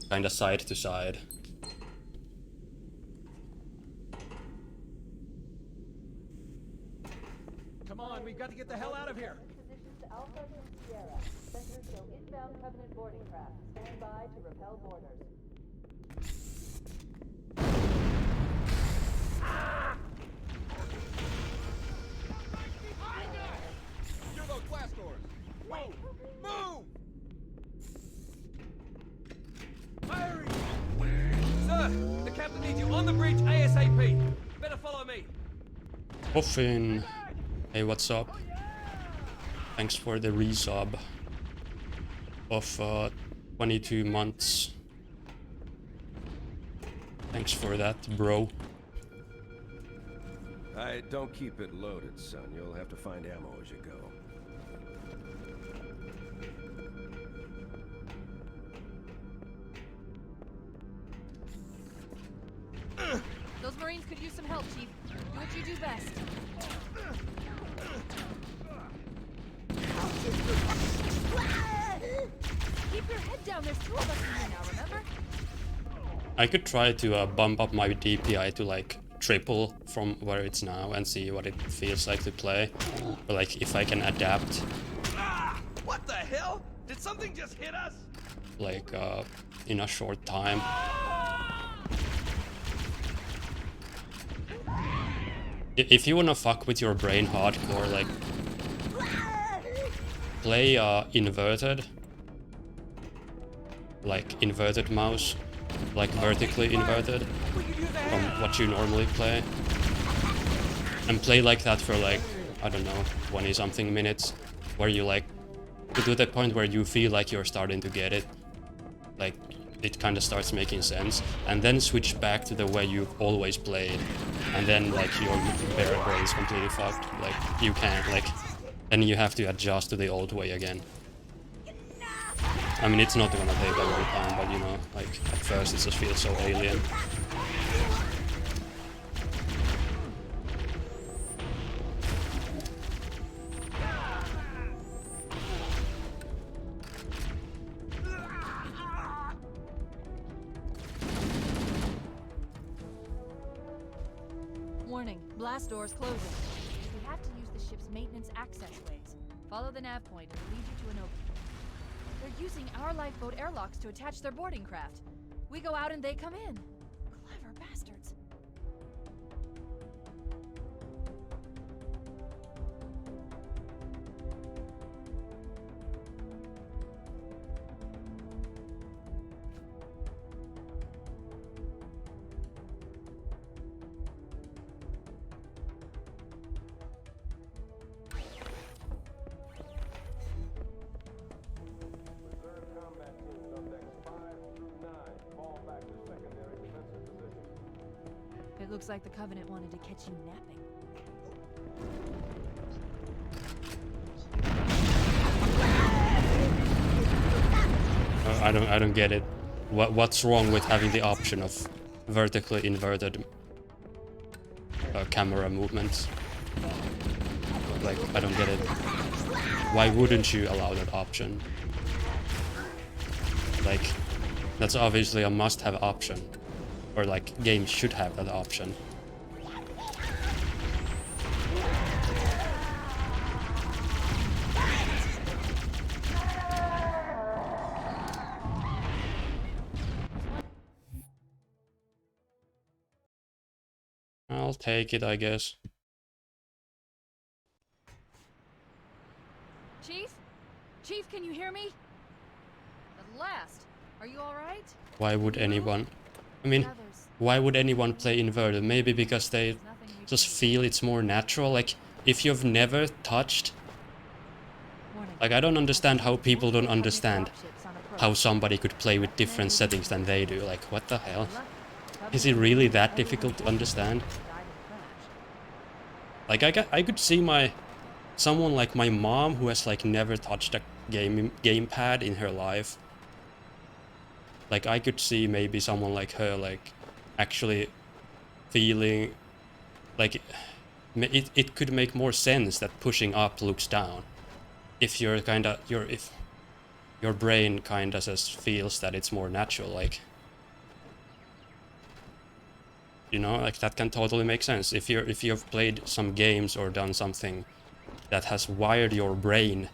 kinda side to side. Come on, we've got to get the hell out of here. Positions to Alpha and Sierra. Sensors show inbound Covenant boarding craft. Stand by to repel boarders. Secure those blast doors. Move! Move! Firing! Sir, the captain needs you on the bridge ASAP. Better follow me. Coffin. Hey, what's up? Thanks for the resub of 22 months. Thanks for that, bro. Don't keep it loaded, son. You'll have to find ammo as you go. Those Marines could use some help, Chief. Do what you do best. Keep your head down. There's 2 of us in here now, remember? I could try to bump up my DPI to like triple from where it's now and see what it feels like to play. Or like if I can adapt. What the hell? Did something just hit us? Like in a short time. If you wanna fuck with your brain hardcore, like play inverted, like inverted mouse, like vertically inverted from what you normally play, and play like that for like, I don't know, 20 something minutes, where you like to the point where you feel like you're starting to get it, like it kind of starts making sense, and then switch back to the way you've always played, and then like your brain's completely fucked. Like you can't, like, then you have to adjust to the old way again. I mean, it's not gonna take a long time, but you know, like at first it just feels so alien. Warning, blast doors closing. We have to use the ship's maintenance access ways. Follow the nav point and it'll lead you to an opening. They're using our lifeboat airlocks to attach their boarding craft. We go out and they come in. Clever bastards. It looks like the Covenant wanted to catch you napping. I don't get it. What's wrong with having the option of vertically inverted camera movements? Like, I don't get it. Why wouldn't you allow that option? Like, that's obviously a must-have option. Or like, games should have that option. I'll take it, I guess. Chief? Chief, can you hear me? At last. Are you alright? Why would anyone... I mean, why would anyone play inverted? Maybe because they just feel it's more natural. Like, if you've never touched... Like, I don't understand how people don't understand how somebody could play with different settings than they do. Like, what the hell? Is it really that difficult to understand? Like, I could see someone like my mom who has like never touched a gamepad in her life. Like, I could see maybe someone like her like actually feeling like it could make more sense that pushing up looks down. If you're your brain kinda just feels that it's more natural, like, you know, like that can totally make sense. If you've played some games or done something that has wired your brain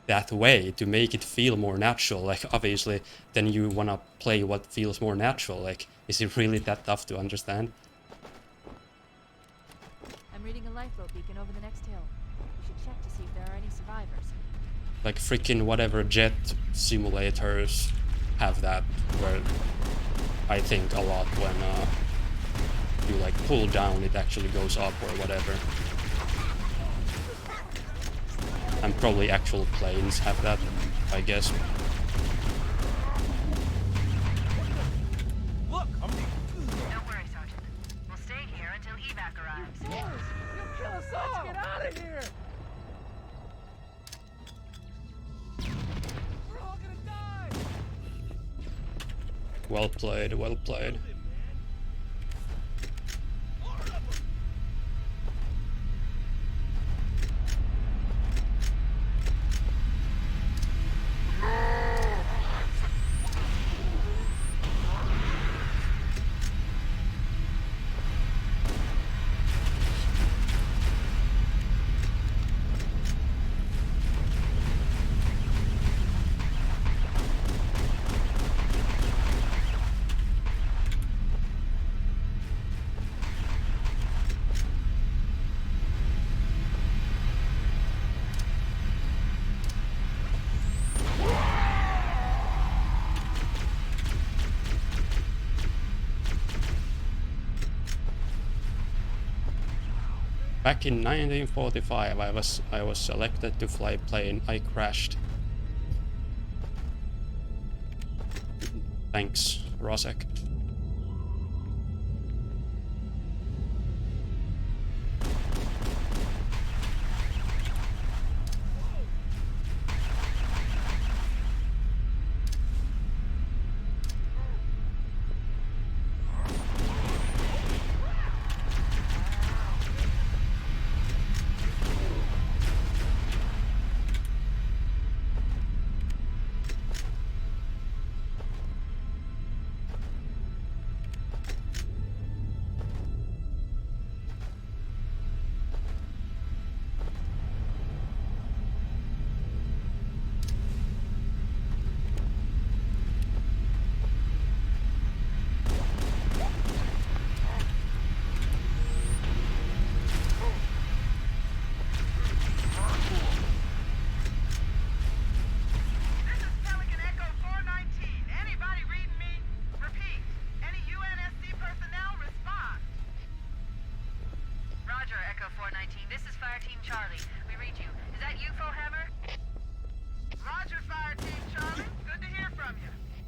that way to make it feel more natural, like obviously then you wanna play what feels more natural. Like, is it really that tough to understand? I'm reading a lifeboat beacon over the next hill. We should check to see if there are any survivors. Like freaking whatever jet simulators have that, where I think a lot when you like pull down it actually goes up or whatever. And probably actual planes have that, I guess. Look! Don't worry, Sergeant. We'll stay here until evac arrives. You'll kill us all! Let's get out of here! We're all gonna die! Well played, well played. Back in 1945, I was selected to fly plane. I crashed. Thanks, Rosek.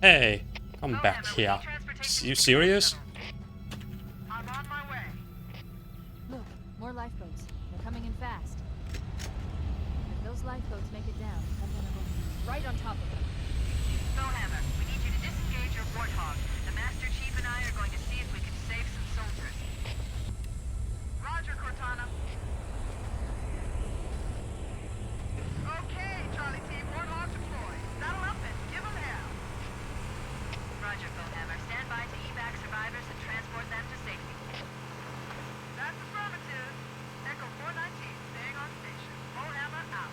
Hey, come back here. You serious? I'm on my way. Look, more lifeboats. They're coming in fast. If those lifeboats make it down, I'm gonna go right on top of them. Spellhammer, we need you to disengage your Warthog. The Master Chief and I are going to see if we can save some soldiers. Roger, Cortana. Okay, Charlie Team, Warthog deployed. Saddle up and give them hell. Roger, Spellhammer. Stand by to evac survivors and transport them to safety. That's affirmative. Echo 419, staying on station. Spellhammer out.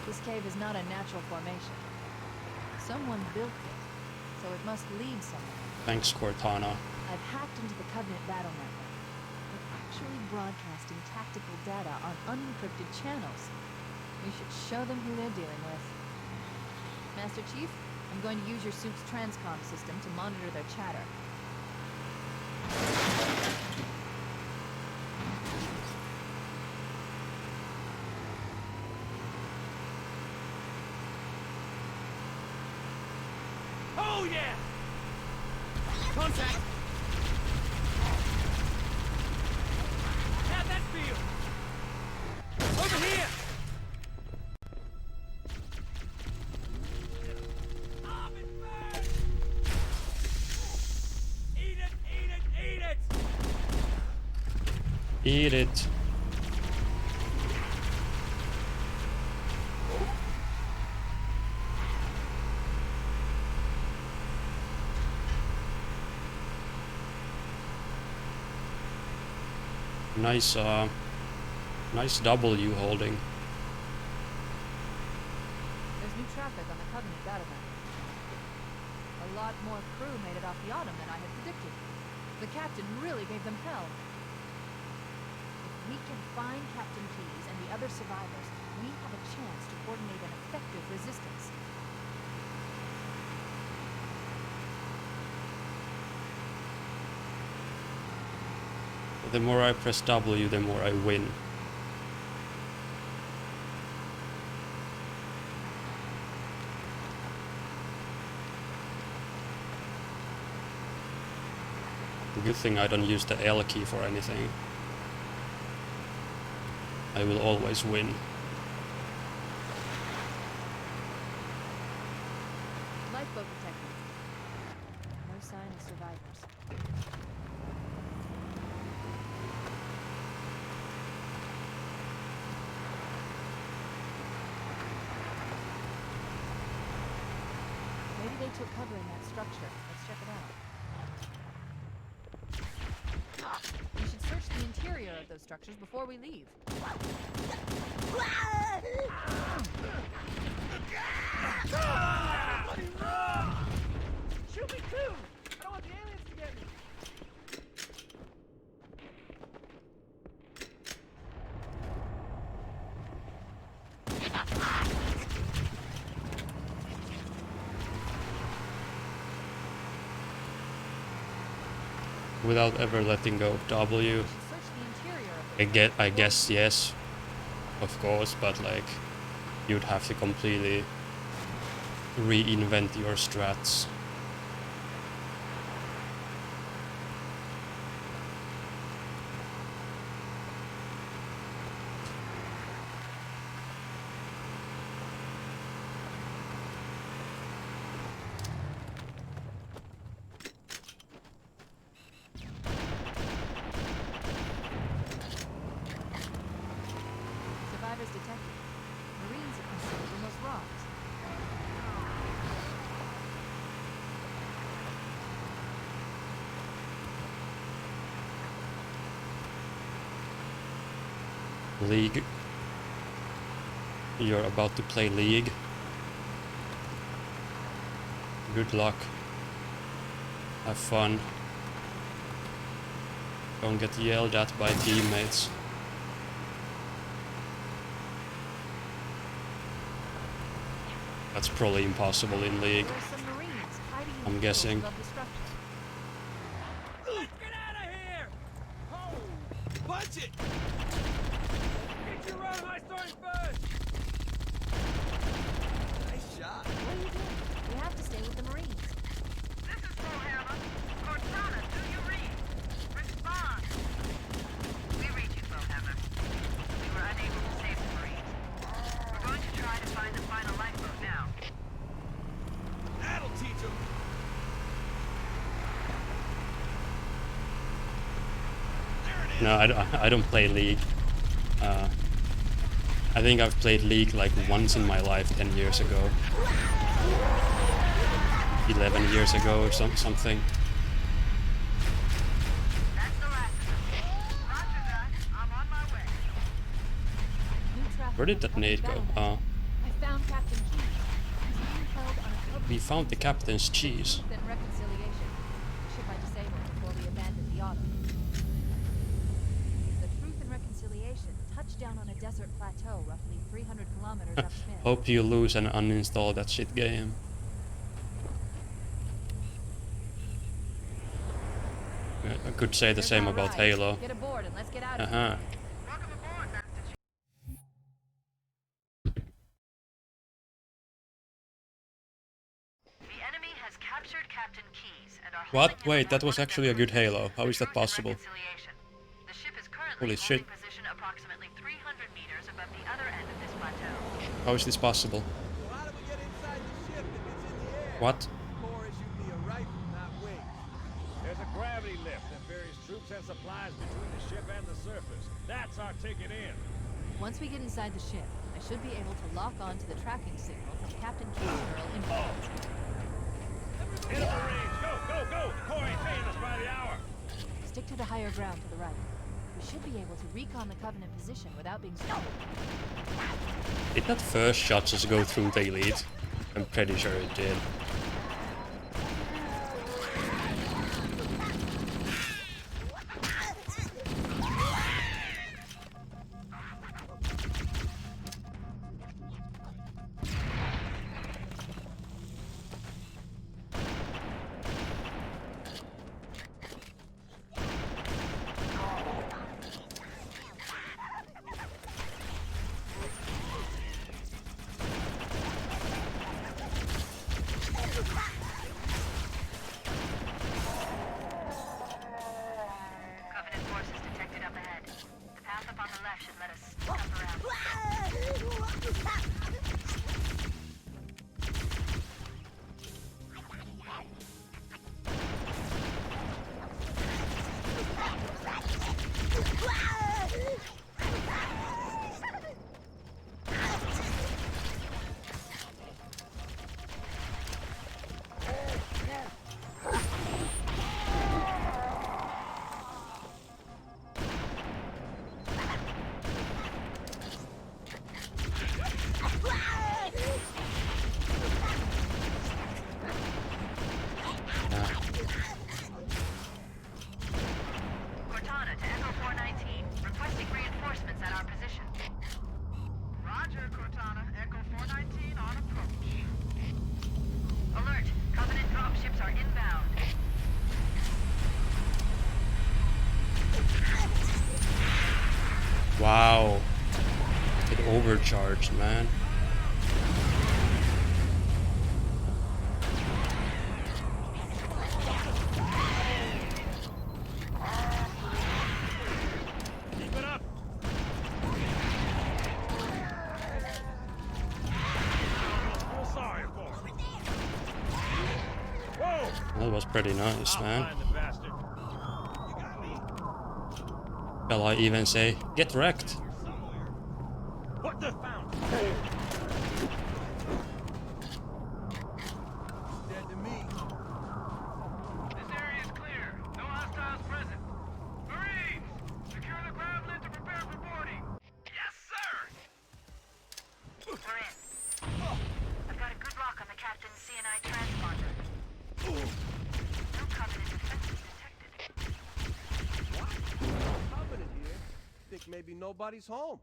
This cave is not a natural formation. Someone built it, so it must lead somewhere. Thanks, Cortana. I've hacked into the Covenant battle network. They're actually broadcasting tactical data on unencrypted channels. We should show them who they're dealing with. Master Chief, I'm going to use your suit's transcom system to monitor their chatter. Oh yeah! Contact! How'd that feel? Over here! Ah, it burns! Eat it, eat it, eat it! Eat it. Nice, nice W holding. There's new traffic on the Covenant data bank. A lot more crew made it off the Autumn than I had predicted. The captain really gave them hell. If we can find Captain Keyes and the other survivors, we have a chance to coordinate an effective resistance. The more I press W, the more I win. Good thing I don't use the L key for anything. I will always win. Lifeboat detected. No sign of survivors. Maybe they took cover in that structure. Let's check it out. We should search the interior of those structures before we leave. Shoot me too! I don't want the aliens to get me! Without ever letting go of W. Search the interior of those I guess yes, of course, but like you'd have to completely reinvent your strats. survivors detected. Marines are concealed in those rocks. League. You're about to play League. Good luck. Have fun. Don't get yelled at by teammates. That's probably impossible in League, There are some Marines hiding in I'm the guessing. fields above the structure. Let's get out of here! Oh, punch it! Get your run, I starting first! Nice shot. What are you doing? We have to stay with the Marines. This is Bullhammer. Cortana, do you read? Respond. We read you, Bullhammer. We were unable to save the Marines. We're going to try to find the final lifeboat now. That'll teach them. No, I don't play League. I think I've played League like once in my life 10 years ago. 11 years ago or something. That's the last of them. Roger that. I'm on my way. New traffic Where did on the that nade go? Covenant battle net. I found Captain Keyes. He's being held on a Covenant We found the captain's cheese. Then reconciliation. Ship I disabled before we abandoned the Autumn. The Truth and Reconciliation touched down on a desert plateau roughly 300 kilometers upstream. Hope you lose and uninstall that shit game. I could say the There's same our about ride. Halo. Get aboard and let's get out of here. Uh-huh. Welcome aboard, Master Chief. The enemy has captured Captain Keyes and are What? holding him Wait, in that was one of actually a their good cruisers. Halo. How The is that Truth and possible? Reconciliation. The ship is currently Holy shit. holding position approximately 300 meters above the other end of this plateau. How is this possible? So how do we get inside the ship if it's in the air? What? Core is usually a rifle, not wings. There's a gravity lift that ferries troops and supplies between the ship and the surface. That's our ticket in. Once we get inside the ship, I should be able to lock on to the tracking signal from Captain Keyes' neural implants. Hit the range. Go, go, go. The Corps ain't paying us by the hour. Stick to the higher ground to the right. We should be able to recon the Covenant position without being spotted. Did that first shot just go through the elite? I'm pretty sure it did. Covenant forces detected up ahead. The path up on the left should let us sneak up around. Cortana to Echo 419, requesting reinforcements at our position. Roger, Cortana. Echo 419 on approach. Alert! Covenant dropships are inbound. Wow. It overcharged, man. Keep it up. Feel sorry for him. Whoa! That was pretty nice, I'll man. find the bastard. Shall I even say, get wrecked? What the? Found. Dead to me. This area is clear. No hostiles present. Marines! Secure the ground lid to prepare for boarding. Yes, sir! We're in. I've got a good lock on the captain's CNI transponder. No Covenant defenses detected. Covenant here. Think maybe nobody's home.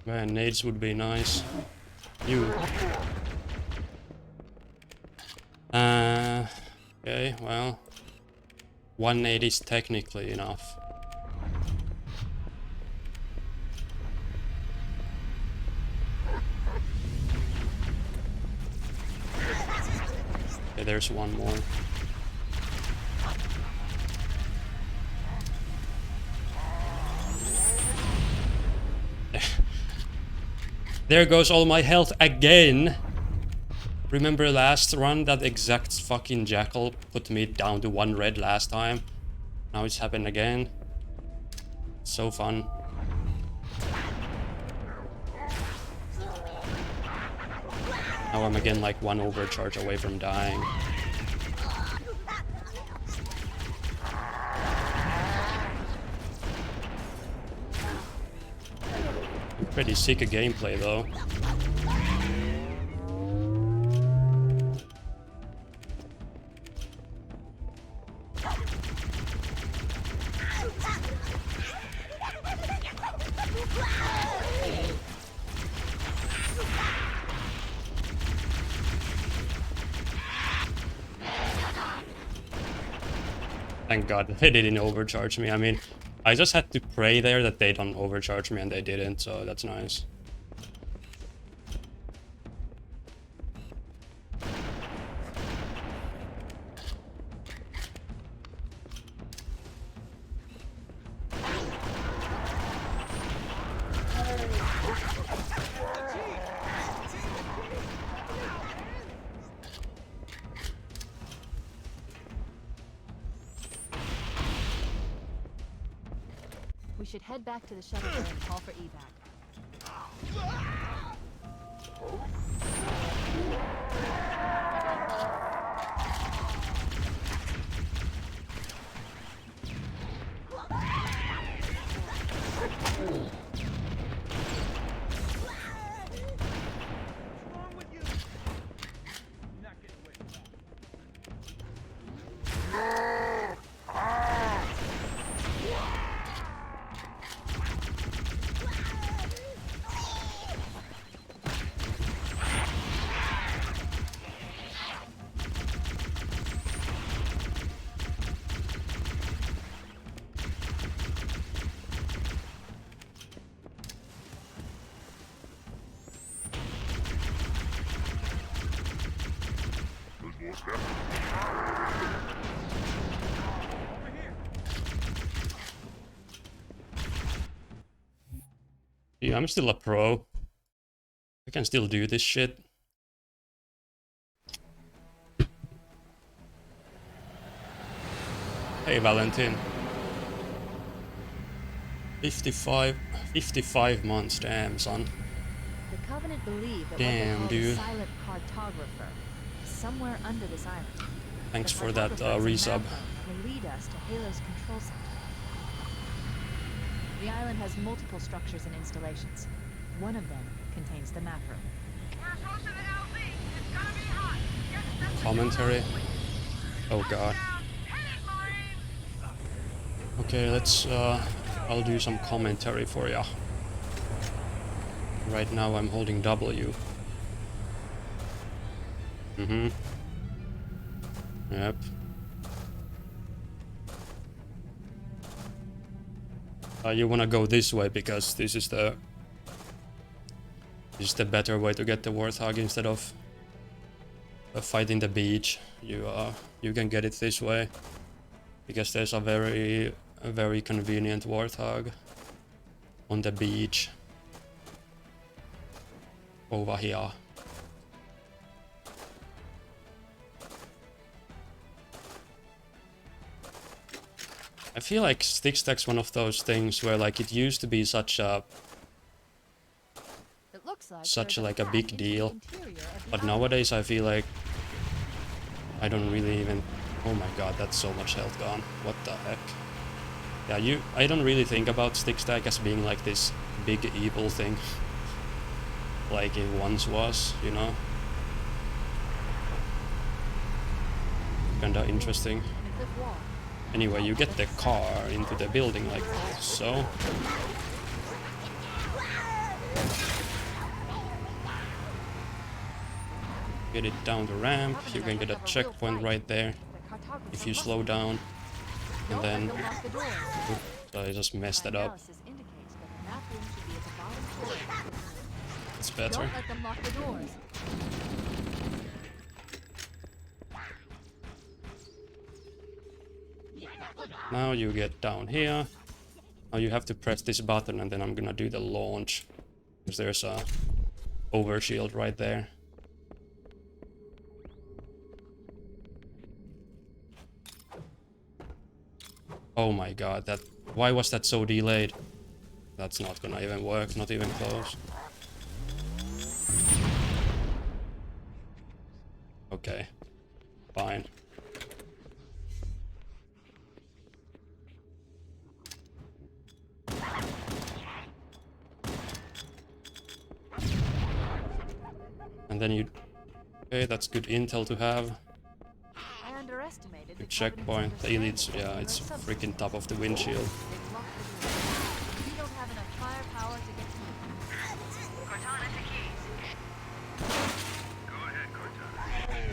Man, nades would be nice. You. Okay, well. 1 nade is technically enough. Okay, there's one more. There goes all my health again. Remember last run, that exact fucking jackal put me down to 1 red last time? Now it's happened again. So fun. Now I'm again like 1 overcharge away from dying. Pretty sick a gameplay though. Thank God they didn't overcharge me. I mean, I just had to pray there that they don't overcharge me, and they didn't, so that's nice. We should head back to the shuttle bay and call for evac. Yeah, I'm still a pro. I can still do this shit. Hey, Valentin. 55 months, damn, son. The Covenant believe that Damn, what they call dude. the silent cartographer is somewhere under this island. Thanks The for that cartographer is a resub. map phone will lead us to Halo's control center. The island has multiple structures and installations. One of them contains the map room. We're approaching the LZ. It's gonna be hot. Get set to Commentary. Oh god. down. Hit it, Marines! Okay, let's I'll do some commentary for ya. Right now I'm holding W. Yep. You wanna go this way because this is the better way to get the Warthog instead of fighting the beach. You can get it this way because there's a very convenient Warthog on the beach over here. I feel like stick stack's one of those things where like it used to be such a It looks like such there's like a crack big into the deal, interior of the but island. nowadays I feel like I don't really even. Oh my god, that's so much health gone. What the heck? Yeah, I don't really think about stick stack as being like this big evil thing like it once was, you know? Kinda interesting. And a cliff wall. Anyway, you get the car into the building like so. Get it down the ramp, you can get a checkpoint right there The cartographer if you must slow be- down, and Don't then let them lock the doors. so I just messed it My up. analysis indicates that the map room should be at the bottom floor. It's better. Don't let them lock the doors. Now you get down here. Now you have to press this button and then I'm gonna do the launch. Because there's a overshield right there. Oh my god, why was that so delayed? That's not gonna even work, not even close. Okay, fine. And then you... Okay, that's good intel to have. I underestimated Good the checkpoint. The Covenant's elite's... Yeah, it's freaking top of the windshield. They've locked the doors. We don't have enough firepower to get through. Cortana to keys. Go ahead, Cortana. Have you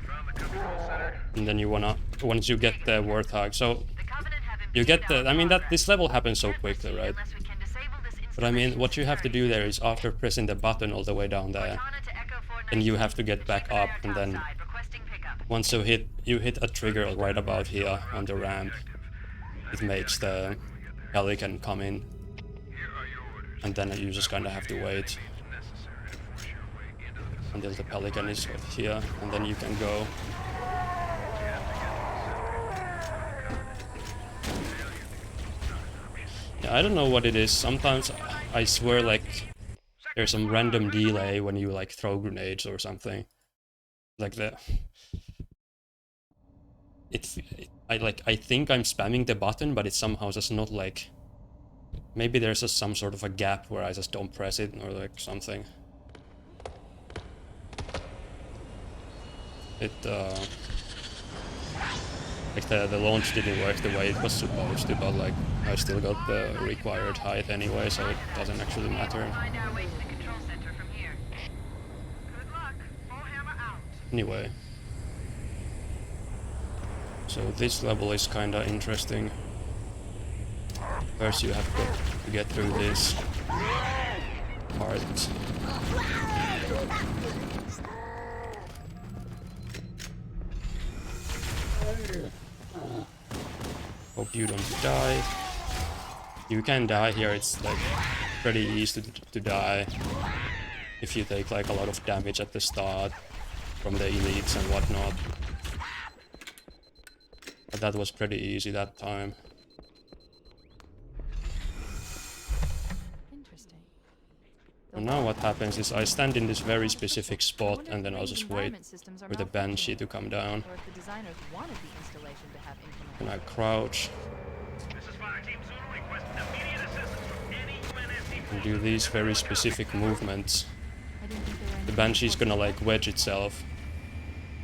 found the control center? And then you wanna, once you get the Warthog, so The Covenant have you get impeded the, our I mean that progress. this level happens so Can't quickly, proceed right? unless we can disable this But I mean, installation's what you have to do security there is after pressing the button all the way down there, Cortana to Echo then you 419. have to get The back ship and I up, are and then topside, requesting pickup. once you hit a trigger right about here on the ramp, it makes the Pelican come in, and then you just kind of have to wait until the Pelican is here, and then you can go. Yeah, I don't know what it is. Sometimes I swear like there's some random delay when you like throw grenades or something. Like the I think I'm spamming the button, but it's somehow just not like, maybe there's just some sort of a gap where I just don't press it or like something. It like the launch didn't work the way it was supposed to, but like I still got the required height anyway, so it doesn't actually matter. Find our way to the control center from here. Good luck. Bullhammer out. Anyway. So this level is kinda interesting. First you have to get through this part. Hope you don't die. You can die here, it's like pretty easy to die if you take like a lot of damage at the start from the elites and whatnot. But that was pretty easy that time. Interesting. And now what happens is I stand in this very specific spot and then I'll just wait for the Banshee to come down. Or if the designers wanted the installation to have incremental. And I crouch This is Fire Team Zulu requesting immediate assistance from any UNSC and do these very specific movements. I didn't think there were any The Banshee's gonna like wedge itself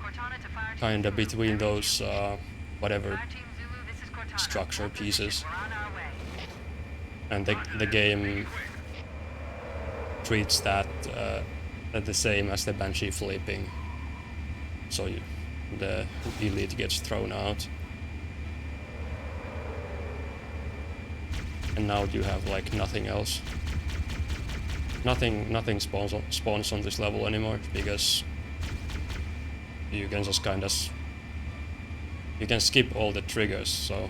Cortana to Fire Team kinda Zulu. between those whatever Fire Team Zulu, this is Cortana. structure pieces. We're on our way. And the game treats that the same as the Banshee flipping. So the elite gets thrown out. And now you have like nothing else. Nothing spawns on this level anymore, because you can just kind of you can skip all the triggers, so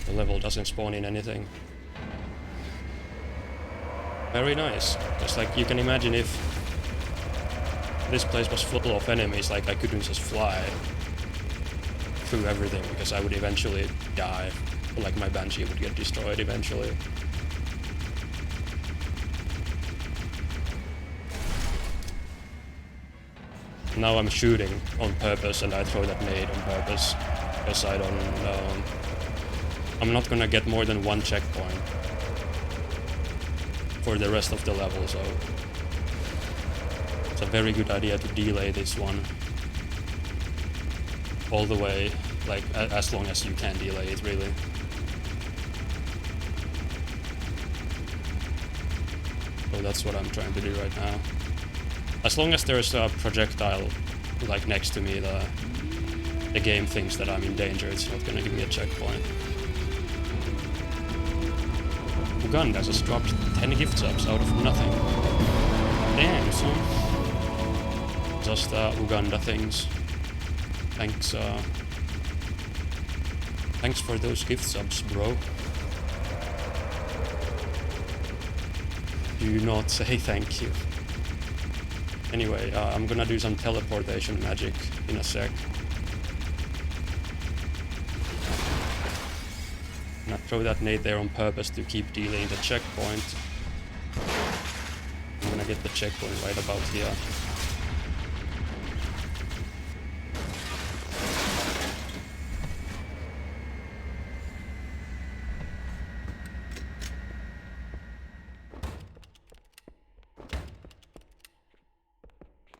the level doesn't spawn in anything. Very nice. Just like you can imagine if this place was full of enemies, like I couldn't just fly through everything because I would eventually die. Like my Banshee would get destroyed eventually. Now I'm shooting on purpose and I throw that nade on purpose because I don't I'm not gonna get more than one checkpoint for the rest of the level, so it's a very good idea to delay this one all the way, like as long as you can delay it, really. So that's what I'm trying to do right now. As long as there's a projectile like next to me, the game thinks that I'm in danger, it's not gonna give me a checkpoint. Uganda just dropped 10 gift subs out of nothing. Damn, son. Just Uganda things. Thanks, thanks for those gift subs, bro. Do not say thank you. Anyway, I'm gonna do some teleportation magic in a sec. And I throw that nade there on purpose to keep delaying the checkpoint. I'm gonna get the checkpoint right about here.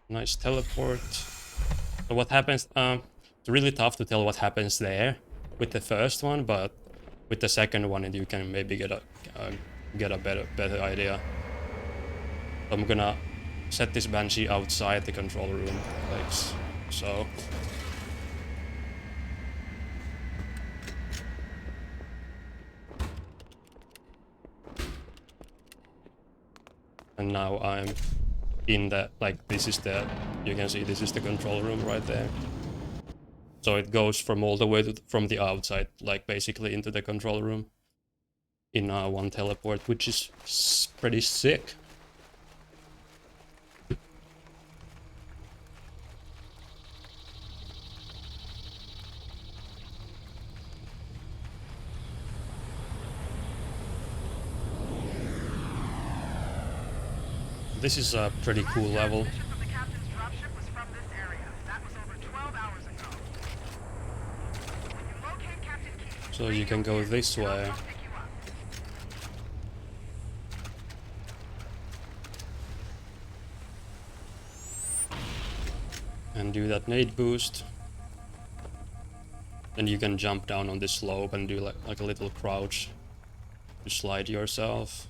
Nice teleport. So what happens, it's really tough to tell what happens there with the first one, but with the second one you can maybe get a better idea. So I'm gonna set this Banshee outside the control room, like so. And now I'm in the, like, this is the, you can see this is the control room right there. So it goes from all the way to from the outside, like basically into the control room in one teleport, which is pretty sick. This is a pretty cool level. Mission from the captain's dropship was from this area. That was over 12 hours ago. When you locate Captain Key, So you can go this way. I'll pick you up. And do that nade boost. Then you can jump down on this slope and do like a little crouch to slide yourself.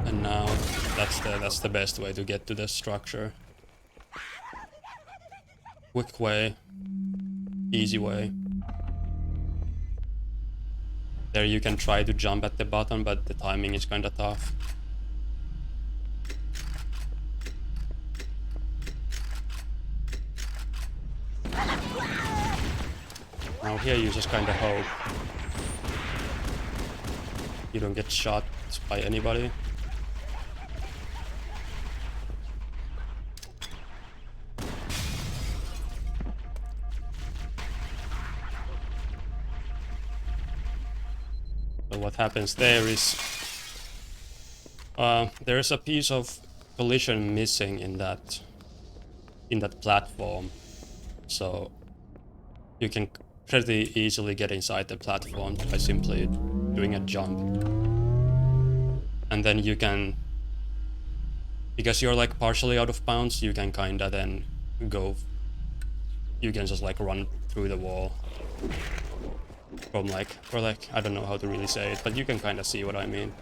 And now that's the best way to get to the structure. Quick way, easy way. There you can try to jump at the bottom, but the timing is kinda tough. Now here you just kinda hope you don't get shot by anybody. So what happens there is there's a piece of collision missing in that platform, so you can pretty easily get inside the platform by simply doing a jump. And then you can, because you're like partially out of bounds, you can kinda then go, you can just like run through the wall from like, or like, I don't know how to really say it, but you can kinda see what I mean.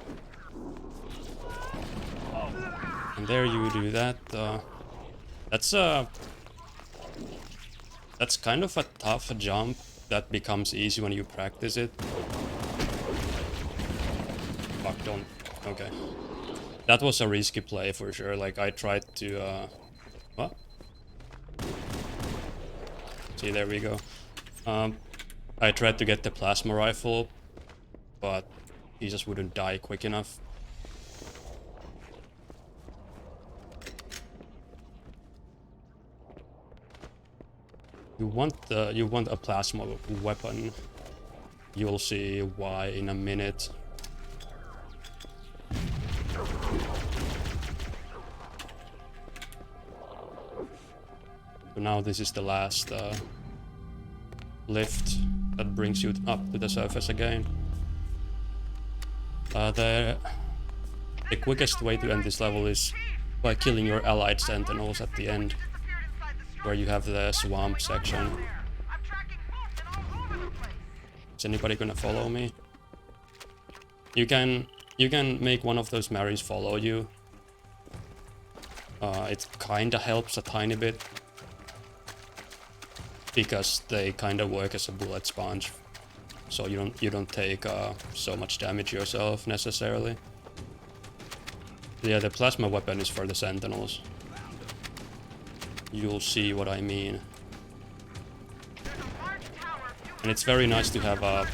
And there you do that. That's kind of a tough jump that becomes easy when you practice it. Fuck, don't. Okay. That was a risky play for sure. Like, I tried to, what? See, there we go. I tried to get the plasma rifle, but he just wouldn't die quick enough. You want a plasma weapon. You'll see why in a minute. So now this is the last lift that brings you up to the surface again. The quickest way to end this level is by killing your allied sentinels at the end, where you have the swamp section. Is anybody gonna follow me? You can make one of those Marys follow you. It kinda helps a tiny bit, because they kinda work as a bullet sponge, so you don't take so much damage yourself necessarily. Yeah, the plasma weapon is for the sentinels. You'll see what I mean. And it's very nice to have a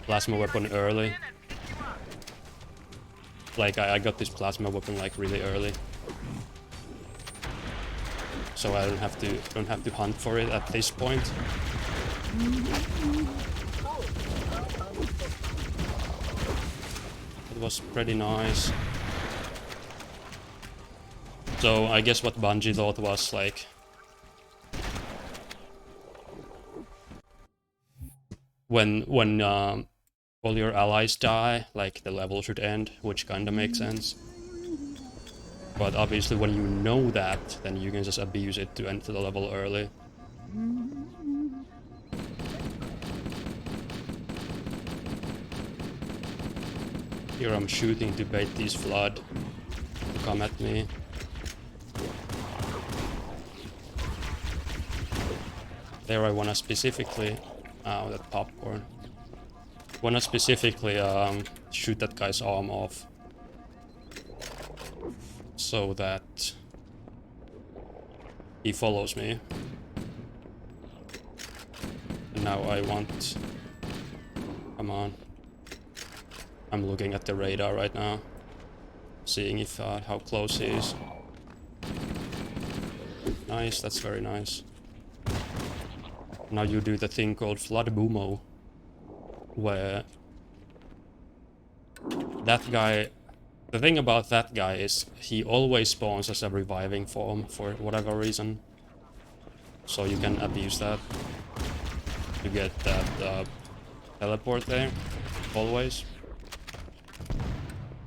plasma weapon early. Like I got this plasma weapon like really early, so I don't have to hunt for it at this point. It was pretty nice. So I guess what Bungie thought was like, when all your allies die, like the level should end, which kinda makes sense. But obviously when you know that, then you can just abuse it to end the level early. Here I'm shooting to bait these flood to come at me. There I wanna specifically... Oh, that popcorn. Wanna specifically shoot that guy's arm off. So that he follows me. And now I want... Come on. I'm looking at the radar right now. Seeing if how close he is. Nice, that's very nice. Now you do the thing called Flood Boomo, where that guy... The thing about that guy is he always spawns as a reviving form for whatever reason. So you can abuse that to get that teleport there, always.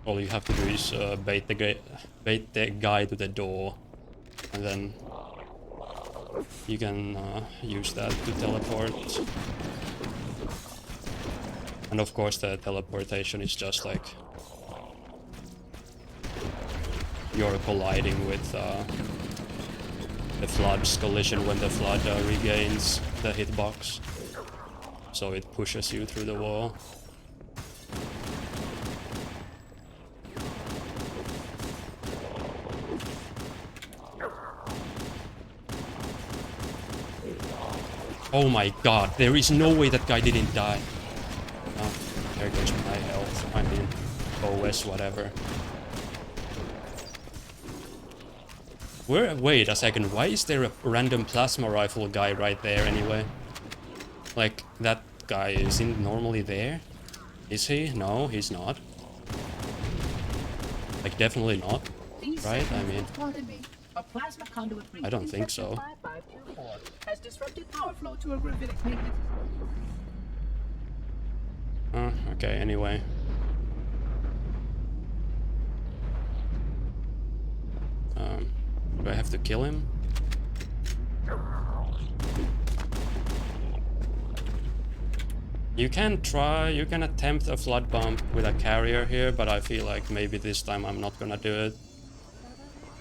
All you have to do is bait the guy to the door, and then you can use that to teleport. And of course the teleportation is just like you're colliding with the flood's collision when the flood regains the hitbox. So it pushes you through the wall. Oh my god, there is no way that guy didn't die. Oh, there goes my health. I mean, OS, whatever. Wait a second, why is there a random plasma rifle guy right there anyway? Like, that guy isn't normally there? Is he? No, he's not. Like, definitely not. Right? I mean... A plasma conduit I don't think so. 5524 has disrupted power flow to a gravitic magnet. Okay, anyway. Do I have to kill him? You can try, you can attempt a flood bump with a carrier here, but I feel like maybe this time I'm not gonna do it.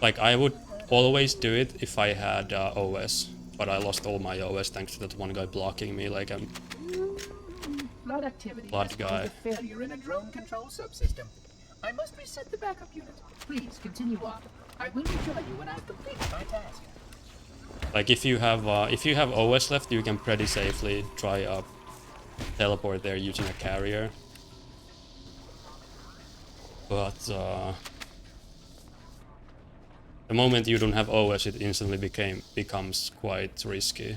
Like, I would always do it if I had OS, but I lost all my OS thanks to that one guy blocking me like a Flood activity flood guy. Failure in a drone control subsystem. I must reset the backup unit. Please continue on. I will rejoin you when I've completed my task. Like, if you have OS left, you can pretty safely try teleport there using a carrier. But the moment you don't have OS, it instantly becomes quite risky.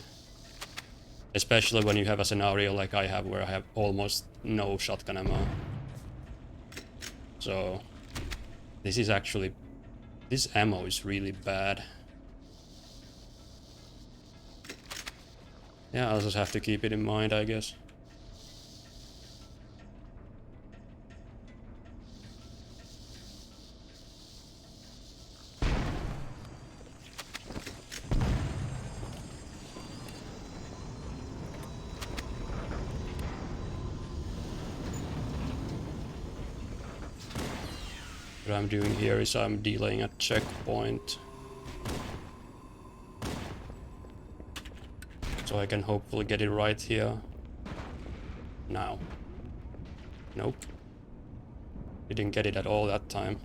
Especially when you have a scenario like I have, where I have almost no shotgun ammo. So this is actually... This ammo is really bad. Yeah, I'll just have to keep it in mind, I guess. What I'm doing here is I'm delaying a checkpoint. So I can hopefully get it right here. Now. Nope. Didn't get it at all that time.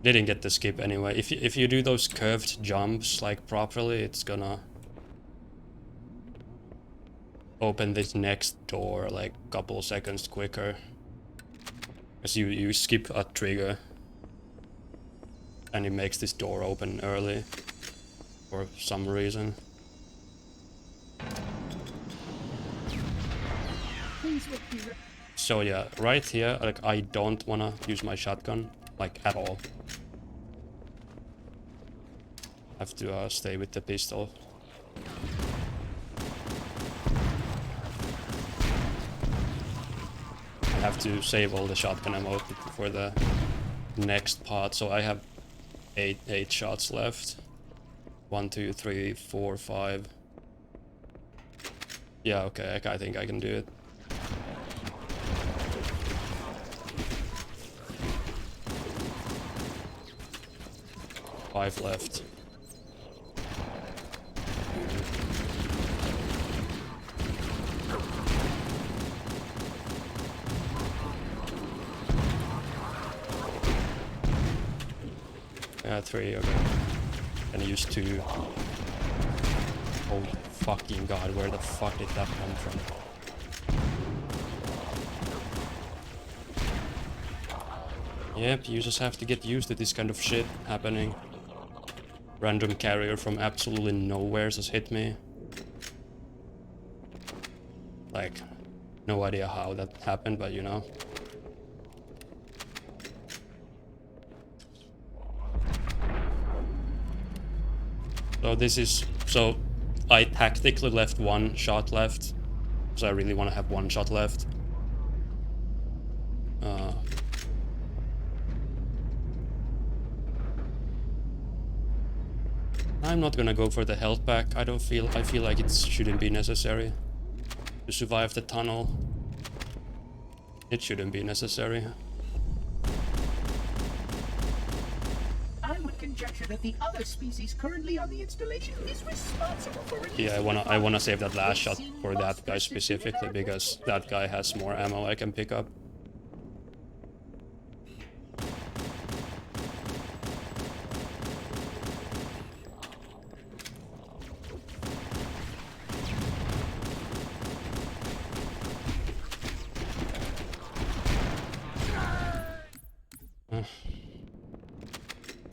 Didn't get the skip anyway. If you do those curved jumps like properly, it's gonna open this next door like a couple seconds quicker. Because you skip a trigger and it makes this door open early for some reason. So yeah, right here, like, I don't wanna use my shotgun, like, at all. I have to stay with the pistol. I have to save all the shotgun ammo for the next part, so I have eight shots left. 1, 2, 3, 4, 5. Yeah, okay, I think I can do it. 5 left. Yeah, 3, okay. And use 2. Oh fucking god, where the fuck did that come from? Yep, you just have to get used to this kind of shit happening. Random carrier from absolutely nowhere just hit me. Like, no idea how that happened, but you know. So this is... So, I tactically left 1 shot left. So I really want to have 1 shot left. I'm not gonna go for the health pack. I feel like it shouldn't be necessary to survive the tunnel. It shouldn't be necessary. I would conjecture that the other species currently on the installation is responsible for releasing. Yeah, I wanna save that last shot for that guy specifically because that guy has more ammo I can pick up.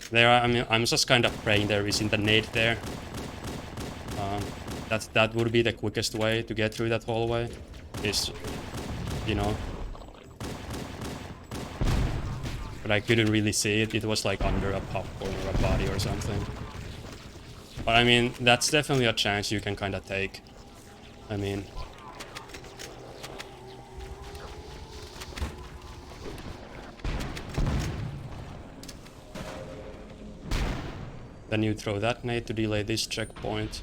There, I mean, I'm just kind of praying there isn't a nade there. That would be the quickest way to get through that hallway. Is, you know. But I couldn't really see it. It was like under a popcorn or a body or something. But I mean, that's definitely a chance you can kind of take. I mean. Then you throw that nade to delay this checkpoint.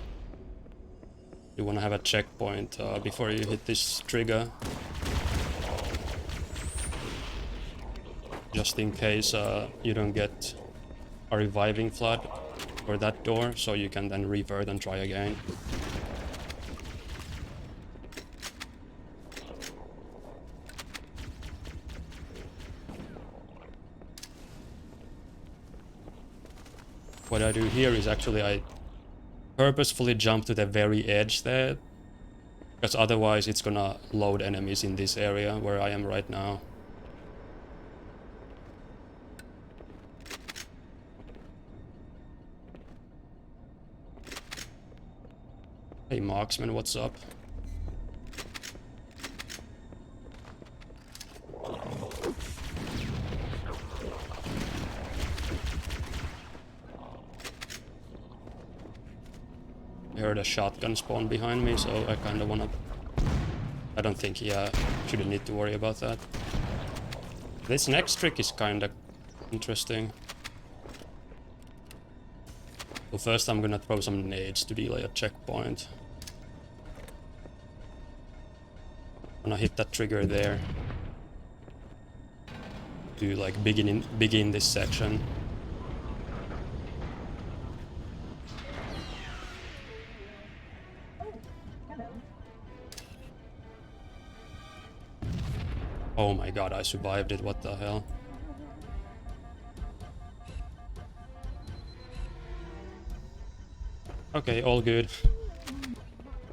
You want to have a checkpoint before you hit this trigger. Just in case you don't get a reviving flood for that door, so you can then revert and try again. What I do here is actually I purposefully jump to the very edge there, because otherwise it's gonna load enemies in this area where I am right now. Hey marksman, what's up? I heard a shotgun spawn behind me, so I kinda wanna... I don't think, yeah, shouldn't need to worry about that. This next trick is kinda interesting. So first I'm gonna throw some nades to delay a checkpoint. I'm gonna hit that trigger there. To like begin this section. Oh my god, I survived it, what the hell? Okay, all good.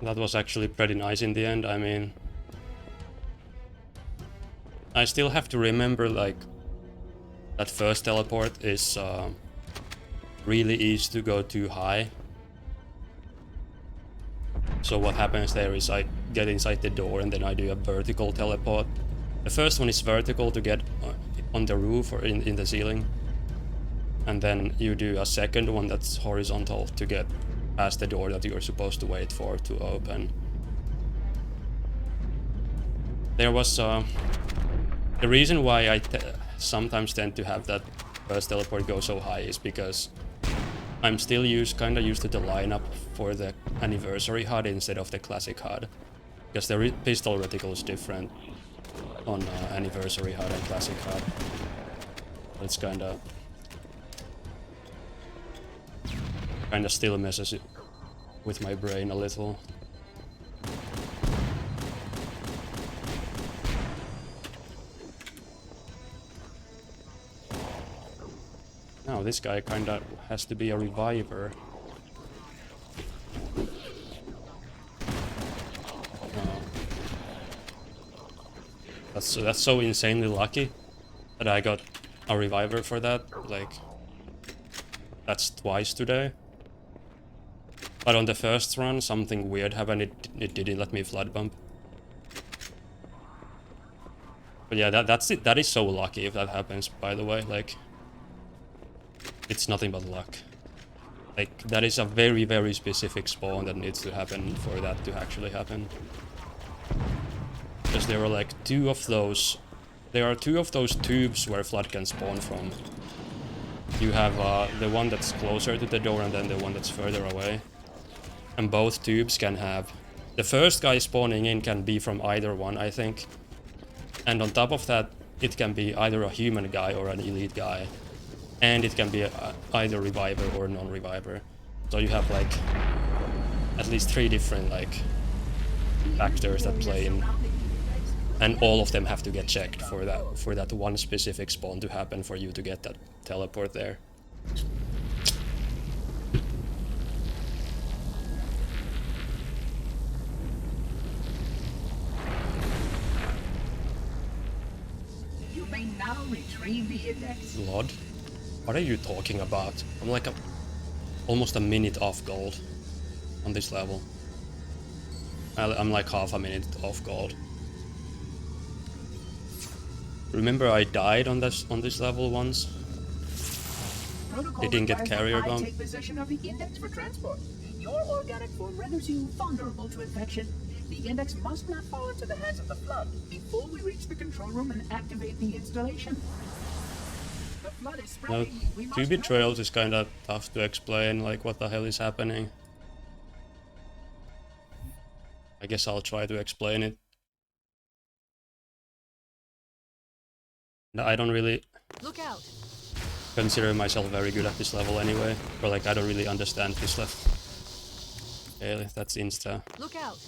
That was actually pretty nice in the end, I mean... I still have to remember, like... That first teleport is really easy to go too high. So what happens there is I get inside the door and then I do a vertical teleport. The first one is vertical to get on the roof or in the ceiling. And then you do a second one that's horizontal to get past the door that you're supposed to wait for to open. There was... the reason why I sometimes tend to have that first teleport go so high is because I'm still kinda used to the lineup for the anniversary HUD instead of the classic HUD. Because the pistol reticle is different on anniversary HUD and classic HUD. It's kinda... Kinda still messes with my brain a little. Now this guy kinda has to be a reviver. That's so insanely lucky that I got a reviver for that. Like, that's twice today. But on the first run, something weird happened. It didn't let me flood bump. But yeah, that's it. That is so lucky if that happens. By the way, like, it's nothing but luck. Like, that is a very, very specific spawn that needs to happen for that to actually happen. Because there were like two of those. There are two of those tubes where flood can spawn from. You have the one that's closer to the door and then the one that's further away. And both tubes can have... The first guy spawning in can be from either one, I think. And on top of that, it can be either a human guy or an elite guy. And it can be either reviver or non-reviver. So you have like at least 3 different like factors that play in. And all of them have to get checked for that one specific spawn to happen for you to get that teleport there. You may now retrieve the index. Lord? What are you talking about? I'm like almost a minute off gold on this level. I'm like half a minute off gold. Remember I died on this level once? Protocol They didn't get requires carrier that I bomb. take possession of the index for transport. Your organic form renders you vulnerable to infection. The index must not fall into the hands of the flood before we reach the control room and activate the installation. The flood is Now, spreading. We must 2 betrayals is kinda tough to explain, like what the hell is happening. I guess I'll try to explain it. I don't really Look out! consider myself very good at this level anyway. Or like, I don't really understand this level. Okay, that's insta. Look out!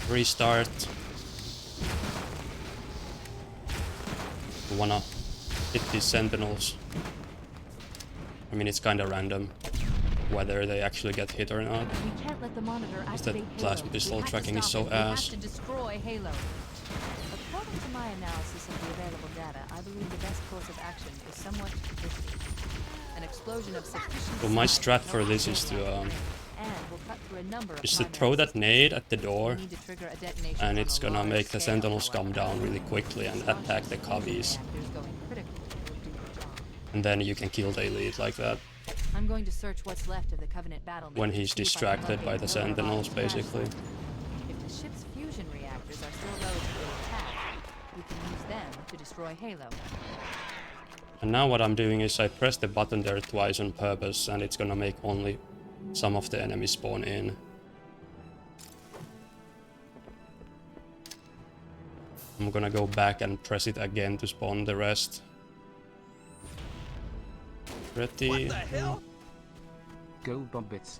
Restart. Wanna hit these sentinels. I mean, it's kinda random whether they actually get hit or not. We can't let the monitor Is that activate plasma Halo. pistol We have to tracking is stop so it. We have ass. to destroy Halo. According to my analysis of the available data, I believe the best course of action is somewhat risky. An explosion of sufficient So my size strat will for this is activate to and will cut through a number of is to primary throw that systems. nade at the We door, need to trigger a detonation and on it's a gonna large make the scale, sentinels however. come down really quickly and attack the cubbies. Reactors going critical will do the job. And then you can kill the elite like that. I'm going to search what's left of the Covenant battle. When he's distracted by the sentinels, basically. If the ship's fusion reactors are still relatively intact, we can use them to destroy Halo. And now what I'm doing is I press the button there twice on purpose, and it's gonna make only some of the enemies spawn in. I'm gonna go back and press it again to spawn the rest. Ready? What the hell? Go Bobbits.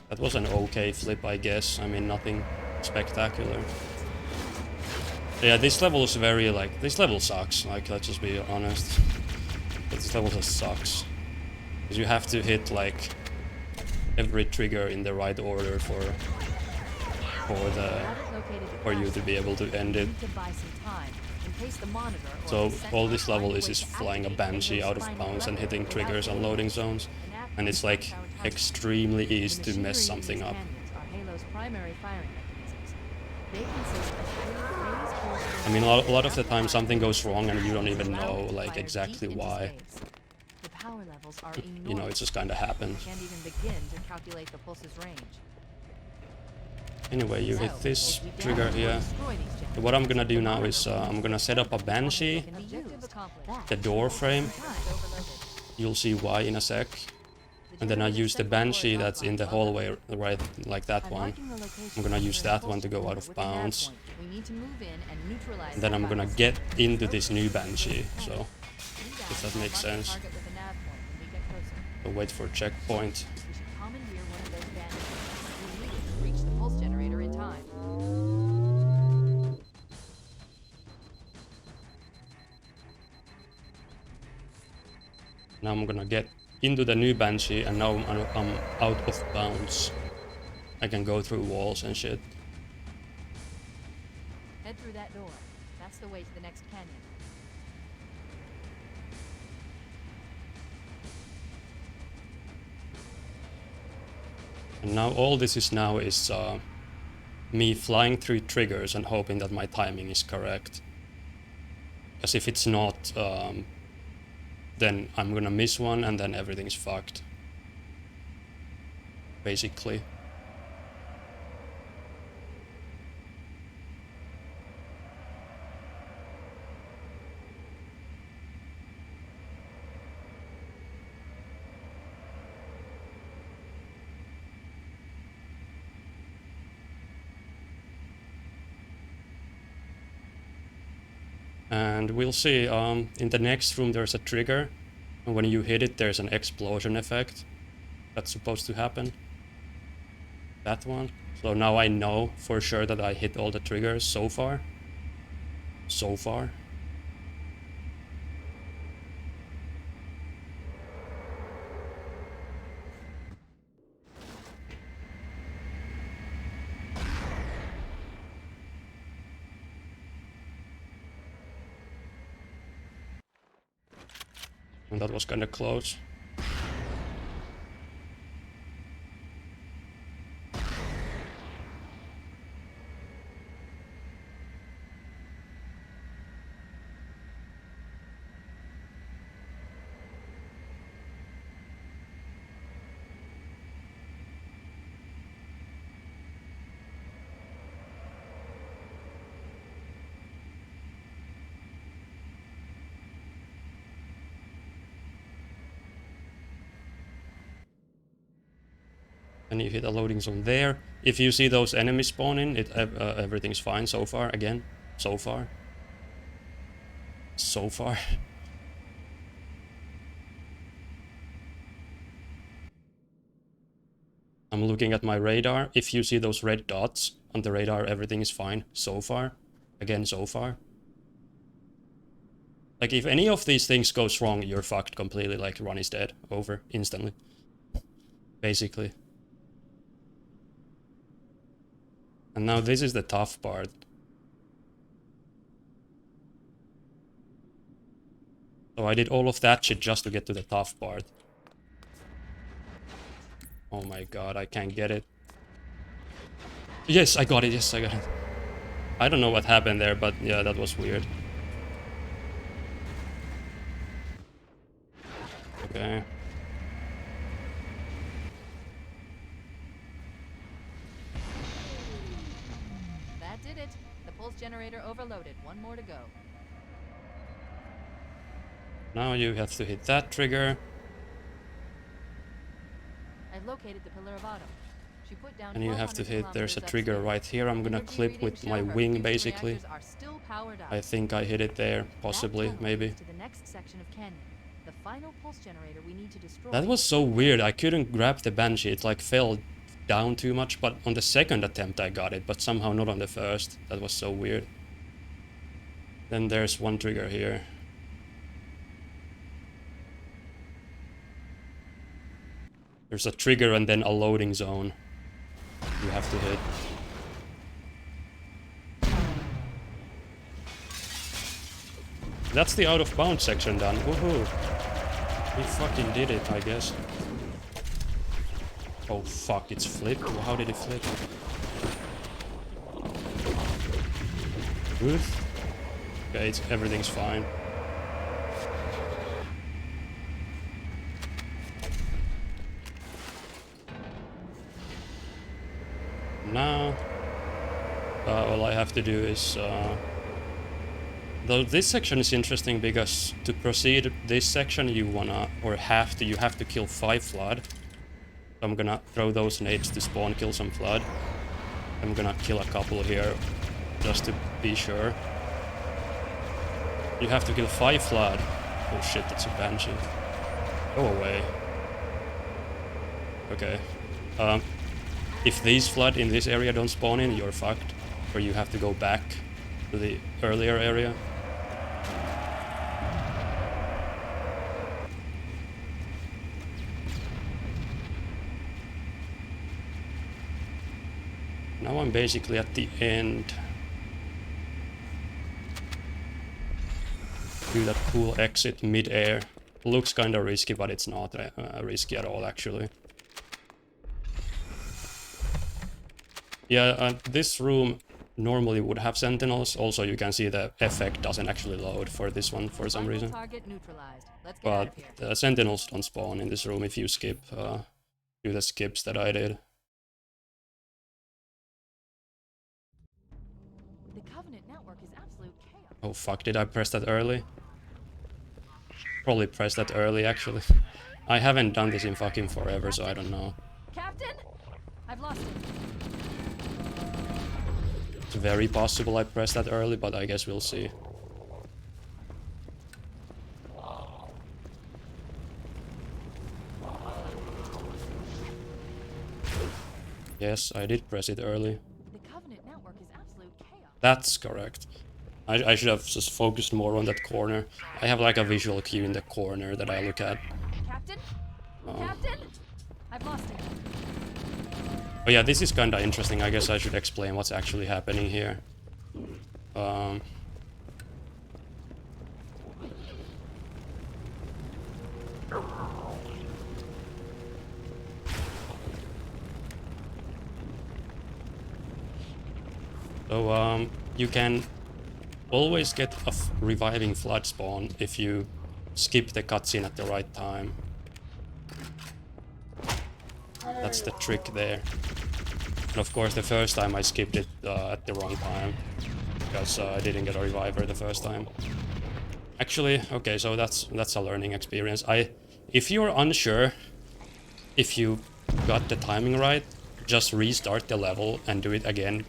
That was an okay flip, I guess. I mean, nothing spectacular. Yeah, this level is very, like, this level sucks. Like, let's just be honest. This level just sucks. Because you have to hit, like, every trigger in the right order for you to be able to end it. So all this level is flying a Banshee out of bounds and hitting triggers on loading zones. And it's like extremely easy to mess something up. I mean, a lot of the time something goes wrong and you don't even know like exactly why. You know, it just kind of happens. Anyway, you hit this trigger here. What I'm gonna do now is I'm gonna set up a Banshee, the door frame. You'll see why in a sec. And then I use the Banshee that's in the hallway, right, like that one. I'm gonna use that one to go out of bounds. And then I'm gonna get into this new Banshee, so if that makes sense. So wait for checkpoint. We should commandeer one of those Banshees. We need it to reach the pulse generator in time. Now I'm gonna get into the new Banshee, and now I'm out of bounds. I can go through walls and shit. Head through that door. That's the way to the next canyon. And now all this is now is me flying through triggers and hoping that my timing is correct. Because if it's not, then I'm gonna miss one and then everything's fucked. Basically. And we'll see, in the next room there's a trigger, and when you hit it there's an explosion effect that's supposed to happen. That one. So now I know for sure that I hit all the triggers so far. So far. And that was kinda close. And you hit a loading zone there. If you see those enemies spawning, everything's fine so far. Again, so far. So far. I'm looking at my radar. If you see those red dots on the radar, everything is fine so far. Again, so far. Like, if any of these things goes wrong, you're fucked completely. Like, run is dead. Over. Instantly. Basically. And now this is the tough part. So I did all of that shit just to get to the tough part. Oh my god, I can't get it. Yes, I got it, yes, I got it. I don't know what happened there, but yeah, that was weird. Okay. That did it. The pulse generator overloaded. One more to go. Now you have to hit that trigger. I've located the pillar of autumn. She put down And you have to 1,200 hit, there's a kilometers trigger upstairs. right here. I'm gonna Energy clip readings with my show her wing fusion basically. reactors are still powered up. I think I hit it there, possibly, That tunnel maybe. leads to the next section of canyon. The final pulse generator we need to destroy. That was so weird, I couldn't grab the Banshee, it like fell down too much, but on the second attempt I got it, but somehow not on the first. That was so weird. Then there's one trigger here. There's a trigger and then a loading zone you have to hit. That's the out of bounds section done. Woohoo! We fucking did it, I guess. Oh fuck, it's flipped? How did it flip? Good. Okay, everything's fine. Now, all I have to do is... Though this section is interesting because to proceed this section you wanna, or you have to kill 5 flood. So I'm gonna throw those nades to spawn kill some flood. I'm gonna kill a couple here, just to be sure. You have to kill 5 flood. Oh shit, that's a Banshee. Go away. Okay. If these flood in this area don't spawn in, you're fucked. Or you have to go back to the earlier area. Now I'm basically at the end. Do that cool exit mid-air. Looks kinda risky, but it's not risky at all, actually. Yeah, this room normally would have sentinels. Also, you can see the effect doesn't actually load for this one for some reason. Target neutralized. Let's get out But of here. sentinels don't spawn in this room if you skip, do the skips that I did. The Covenant network is absolute chaos. Oh fuck, did I press that early? Probably pressed that early, actually. I haven't done this in fucking forever, so I don't know. Captain, I've lost it. It's very possible I pressed that early, but I guess we'll see. Yes, I did press it early. The Covenant network is absolute chaos. That's correct. I should have just focused more on that corner. I have like a visual cue in the corner that I look at. Captain? Captain? I've lost it. Oh yeah, this is kinda interesting. I guess I should explain what's actually happening here. So, you can always get a reviving flood spawn if you skip the cutscene at the right time. That's the trick there. And of course, the first time I skipped it at the wrong time, because I didn't get a reviver the first time. Actually, okay, so that's a learning experience. If you're unsure if you got the timing right, just restart the level and do it again.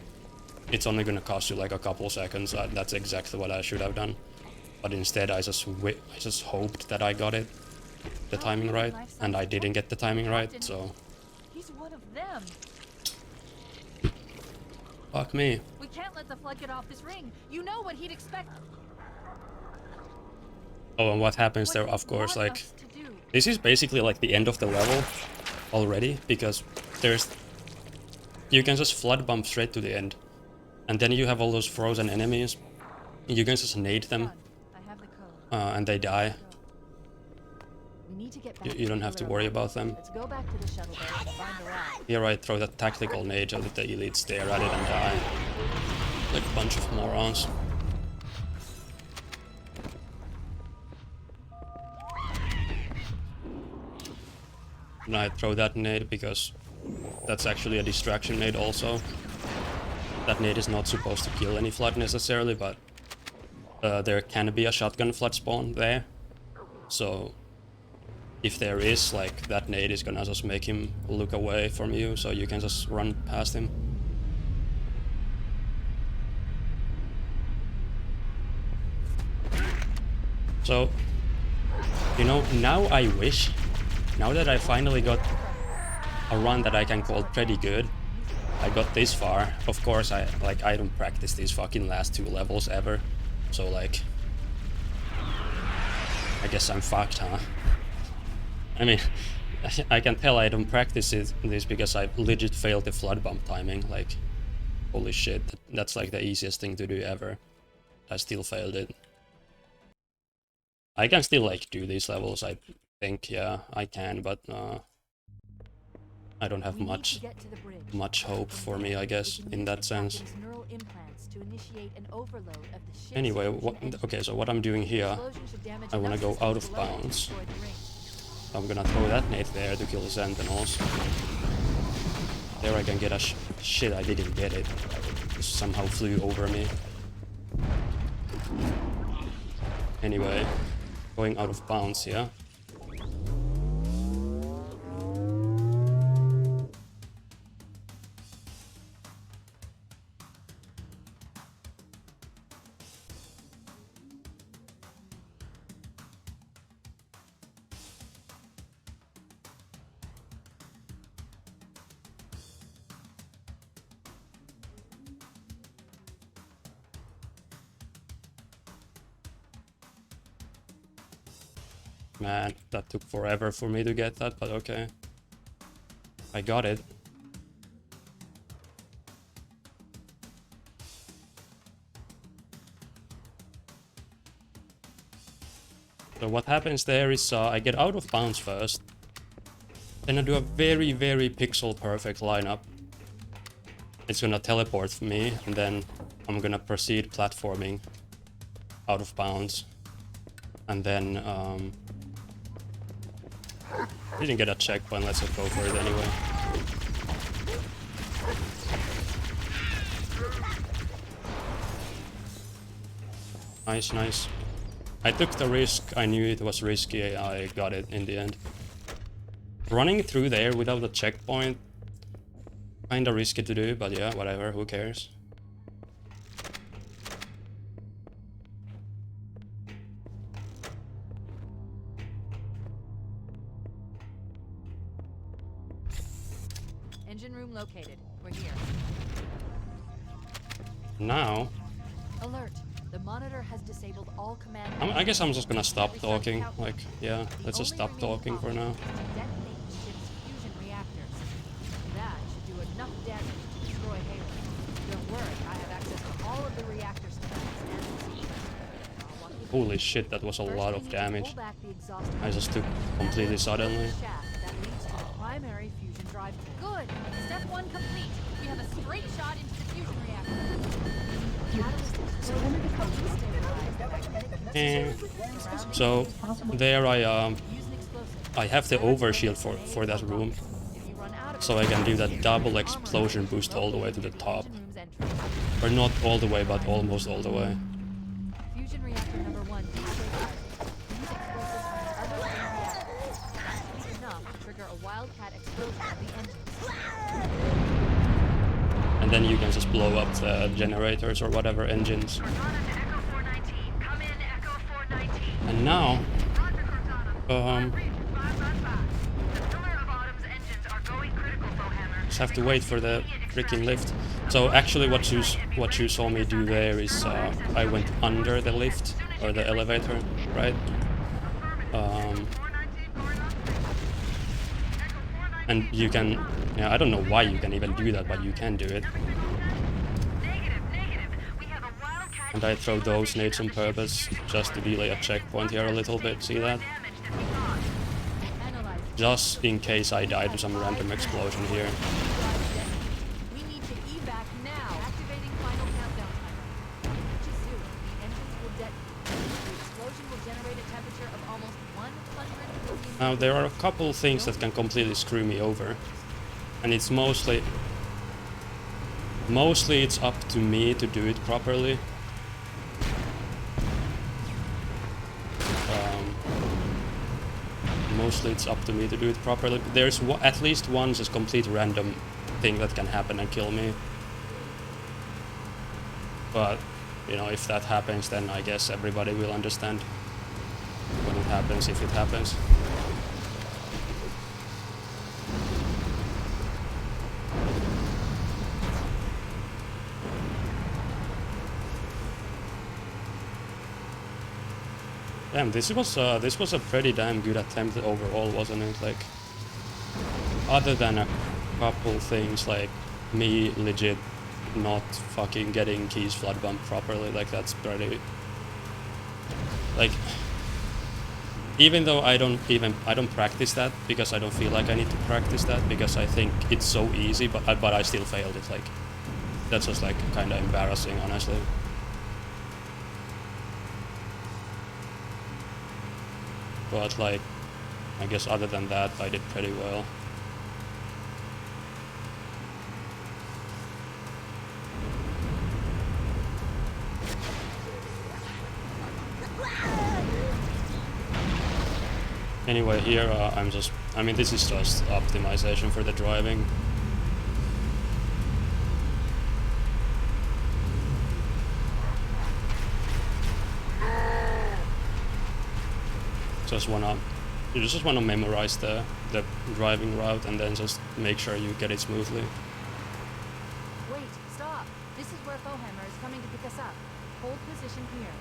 It's only gonna cost you like a couple seconds. That's exactly what I should have done. But instead, I just hoped that I got it, the timing right, and I didn't get the timing right. So. He's one of them. Fuck me. We can't let the flood get off this ring. You know what he'd expect. Oh, and what happens there, of course, like, this is basically like the end of the level already, because you can just flood bump straight to the end. And then you have all those frozen enemies. You can just nade them, I have the code. and they die. We need to get back You don't have to worry about them. Let's go back to the shuttle bay and find the route. Here I throw that tactical nade so that the elites stare at it and die. Like a bunch of morons. And I throw that nade because that's actually a distraction nade also. That nade is not supposed to kill any flood necessarily, but there can be a shotgun flood spawn there. So if there is, like, that nade is gonna just make him look away from you, so you can just run past him. So, you know, now I wish, now that I finally got a run that I can call pretty good, I got this far. Of course, I don't practice these fucking last 2 levels ever, so like, I guess I'm fucked, huh? I mean, I can tell I don't practice this because I legit failed the flood bump timing. Like, holy shit, that's like the easiest thing to do ever. I still failed it. I can still like do these levels, I think, yeah, I can, but I don't have much hope for me, I guess, in that sense. Anyway, okay, so what I'm doing here, I want to go out of bounds. I'm gonna throw that nade there to kill the sentinels. There I can get a shit, I didn't get it. It somehow flew over me. Anyway, going out of bounds here. Man, that took forever for me to get that, but okay. I got it. So what happens there is I get out of bounds first. Then I do a very, very pixel perfect lineup. It's gonna teleport me, and then I'm gonna proceed platforming out of bounds. And then, didn't get a checkpoint, let's just go for it anyway. Nice, nice. I took the risk, I knew it was risky, I got it in the end. Running through there without a checkpoint, kinda risky to do, but yeah, whatever, who cares? Engine room located. We're here. Now, Alert. The monitor has disabled all command. I guess I'm just gonna stop talking, like, yeah, let's just stop talking for now. Detonate ship's fusion reactors. That should do enough damage to destroy Halo. Don't worry, I have access to all of the reactor schematics and procedures. Holy shit, that was a lot of damage. Pull back the exhaust I just took completely suddenly. shaft that leads to the primary fusion drive. Good. Step 1 complete. We have a straight shot into the fusion reactor. So there I have the overshield for that room, so I can do that double explosion boost all the way to the top, or not all the way, but almost all the way. Fusion reactor number 1 destabilized. Use explosives on the other main reactor. That should be enough to trigger a wildcat explosion of the engines. And then you can just blow up the generators or whatever engines. And now, just have to wait for the freaking lift. So actually, what you saw me do there is I went under the lift or the elevator, right? And you can, yeah, I don't know why you can even do that, but you can do it. And I throw those nades on purpose, just to delay a checkpoint here a little bit, see that? Just in case I die to some random explosion here. We need to evac now. Activating final countdown timer. Too soon. The engines will detonate. The explosion will generate a temperature of almost 100 million. Now there are a couple things that can completely screw me over, and it's mostly it's up to me to do it properly. Mostly it's up to me to do it properly. There's at least one just complete random thing that can happen and kill me. But, you know, if that happens, then I guess everybody will understand when it happens, if it happens. Damn, this was a pretty damn good attempt overall, wasn't it? Like, other than a couple things like me legit not fucking getting keys flood bump properly, like that's pretty. Like, even though I don't practice that because I don't feel like I need to practice that because I think it's so easy, but I still failed it. Like, that's just like kind of embarrassing, honestly. But like, I guess other than that, I did pretty well. Anyway, here I mean, this is just optimization for the driving. You just wanna memorize the driving route and then just make sure you get it smoothly. Wait, stop. This is where Fohammer is coming to pick us up. Hold position here.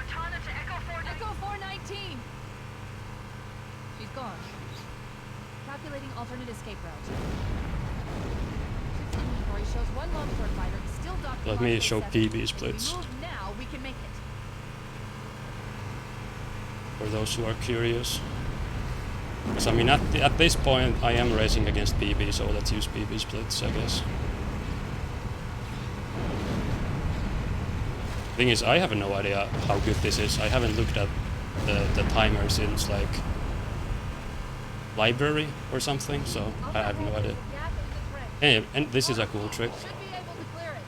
Cortana to Echo 4. Echo 419! She's gone. Calculating alternate escape route. Ship's inventory shows one longboard fighter is still docked. Let me show PB splits. If we move now, we can make it. For those who are curious. Because I mean, at this point, I am racing against PB, so let's use PB splits, I guess. Thing is, I have no idea how good this is. I haven't looked at the timer since, like, library or something, so I have no idea. Anyway, and this is a cool trick. Should be able to clear it.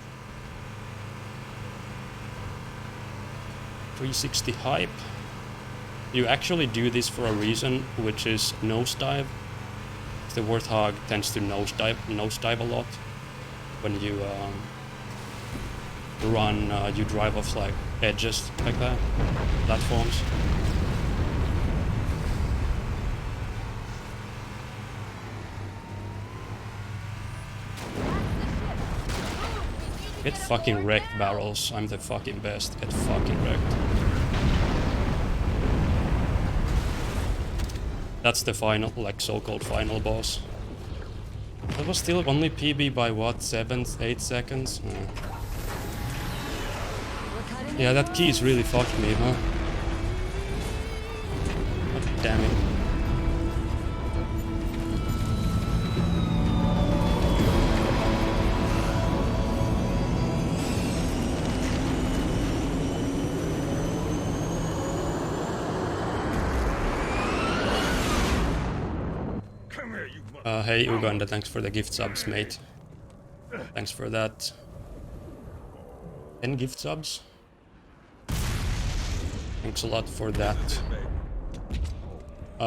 360 hype. You actually do this for a reason, which is nosedive. The Warthog tends to nosedive a lot when you you drive off like edges like that, platforms. Get fucking wrecked, barrels. I'm the fucking best. Get fucking wrecked. That's the final, like, so-called final boss. That was still only PB by what, 7, 8 seconds? Yeah, that keys really fucked me, huh? God damn it. Hey Uganda, thanks for the gift subs, mate. Thanks for that. 10 gift subs. Thanks a lot for that.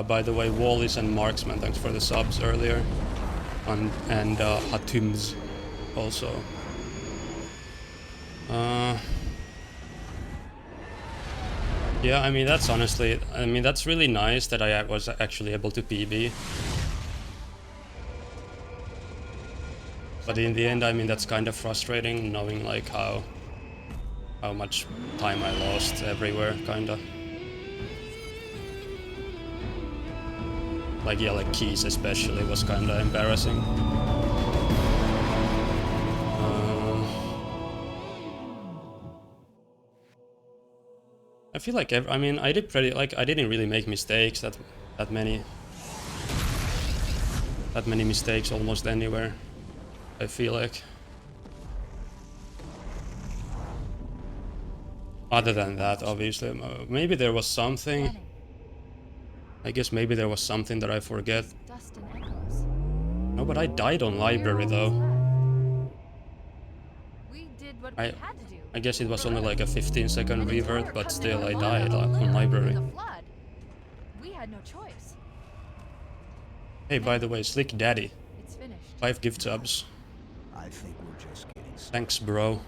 By the way, Wallis and Marksman, thanks for the subs earlier. And Hatums also. Yeah, I mean, that's honestly, that's really nice that I was actually able to PB. But in the end, I mean, that's kind of frustrating, knowing like how much time I lost everywhere, kinda. Like, yeah, like keys especially was kinda embarrassing. I feel like I did pretty, like, I didn't really make mistakes that many mistakes almost anywhere. I feel like. Other than that, obviously, maybe there was something. I guess maybe there was something that I forget. No, but I died on library though. We did what we had to do. I guess it was only like a 15-second revert, but still I died on library. We had no choice. Hey, by the way, Slick Daddy. It's finished. 5 gift subs. I think we're just getting started. Thanks, bro.